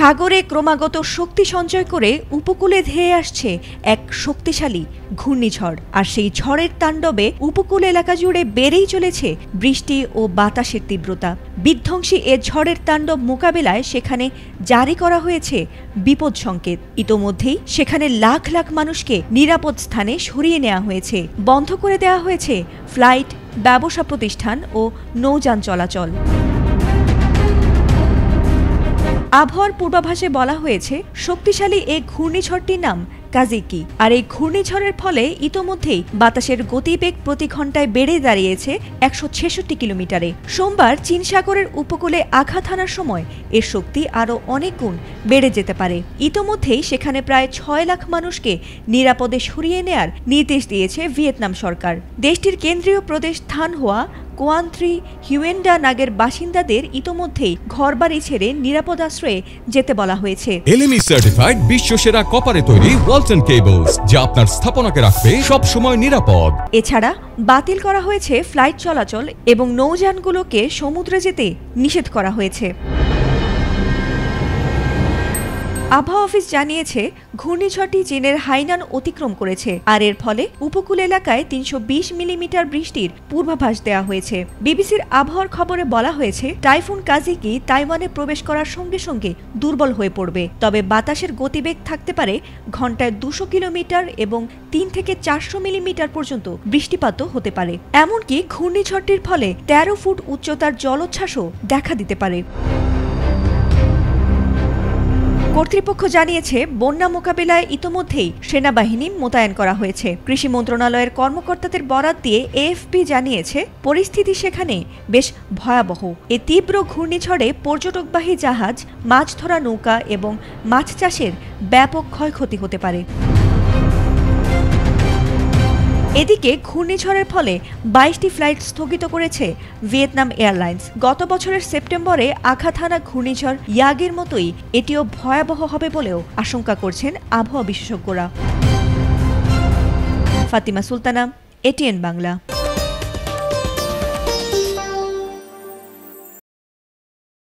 সাগরে ক্রমাগত শক্তি সঞ্চয় করে উপকূলে ধেয়ে আসছে এক শক্তিশালী ঘূর্ণিঝড়। আর সেই ঝড়ের তাণ্ডবে উপকূল এলাকা জুড়ে বেড়েই চলেছে বৃষ্টি ও বাতাসের তীব্রতা। বিধ্বংসী এ ঝড়ের তাণ্ডব মোকাবেলায় সেখানে জারি করা হয়েছে বিপদ সংকেত। ইতোমধ্যেই সেখানে লাখ লাখ মানুষকে নিরাপদ স্থানে সরিয়ে নেওয়া হয়েছে। বন্ধ করে দেওয়া হয়েছে ফ্লাইট, ব্যবসা প্রতিষ্ঠান ও নৌযান চলাচল। আবহাওয়ার পূর্বাভাসে বলা হয়েছে শক্তিশালী এই ঘূর্ণিঝড়টির নাম কাজিকি। আর এই ঘূর্ণিঝড়ের ফলে ইতোমধ্যেই বাতাসের গতিবেগ প্রতি ঘন্টায় বেড়ে দাঁড়িয়েছে ১৬৬ কিলোমিটারে। সোমবার চীন সাগরের উপকূলে আঘাত হানার সময় এর শক্তি আরও অনেক গুণ বেড়ে যেতে পারে। ইতোমধ্যেই সেখানে প্রায় ৬ লাখ মানুষকে নিরাপদে সরিয়ে নেয়ার নির্দেশ দিয়েছে ভিয়েতনাম সরকার। দেশটির কেন্দ্রীয় প্রদেশ থান হোয়া, কোয়ান থ্রি, হিউয়েন ডা নাগের বাসিন্দাদের ইতোমধ্যেই ঘরবাড়ি ছেড়ে নিরাপদ আশ্রয়ে যেতে বলা হয়েছে। এলএমই সার্টিফাইড বিশ্বসেরা কপারে তৈরি ওয়ালটন কেবলস, যা আপনার স্থাপনাকে রাখবে সব সময় নিরাপদ। এছাড়া বাতিল করা হয়েছে ফ্লাইট চলাচল এবং নৌযানগুলোকে সমুদ্রে যেতে নিষেধ করা হয়েছে। আবহাওয়া অফিস জানিয়েছে ঘূর্ণিঝড়টি চীনের হাইনান অতিক্রম করেছে। আর এর ফলে উপকূল এলাকায় ৩২০ মিলিমিটার বৃষ্টির পূর্বাভাস দেওয়া হয়েছে। বিবিসির আবহাওয়ার খবরে বলা হয়েছে টাইফুন কাজিকি তাইওয়ানে প্রবেশ করার সঙ্গে সঙ্গে দুর্বল হয়ে পড়বে। তবে বাতাসের গতিবেগ থাকতে পারে ঘন্টায় ২০০ কিলোমিটার এবং ৩ থেকে ৪০০ মিলিমিটার পর্যন্ত বৃষ্টিপাতও হতে পারে। এমনকি ঘূর্ণিঝড়টির ফলে ১৩ ফুট উচ্চতার জলোচ্ছ্বাসও দেখা দিতে পারে। কর্তৃপক্ষ জানিয়েছে বন্যা মোকাবিলায় ইতোমধ্যেই সেনাবাহিনী মোতায়েন করা হয়েছে। কৃষি মন্ত্রণালয়ের কর্মকর্তাদের বরাত দিয়ে এএফপি জানিয়েছে পরিস্থিতি সেখানে বেশ ভয়াবহ। এ তীব্র ঘূর্ণিঝড়ে পর্যটকবাহী জাহাজ, মাছ ধরা নৌকা এবং মাছ চাষের ব্যাপক ক্ষয়ক্ষতি হতে পারে। এদিকে ঘূর্ণিঝড়ের ফলে ২২টি ফ্লাইট স্থগিত করেছে ভিয়েতনাম এয়ারলাইন্স। গত বছরের সেপ্টেম্বরে আঘাত হানা ঘূর্ণিঝড় ইয়াগের মতোই এটিও ভয়াবহ হবে বলেও আশঙ্কা করছেন আবহাওয়া বিশেষজ্ঞরা। ফাতিমা সুলতানা, এটিএন বাংলা।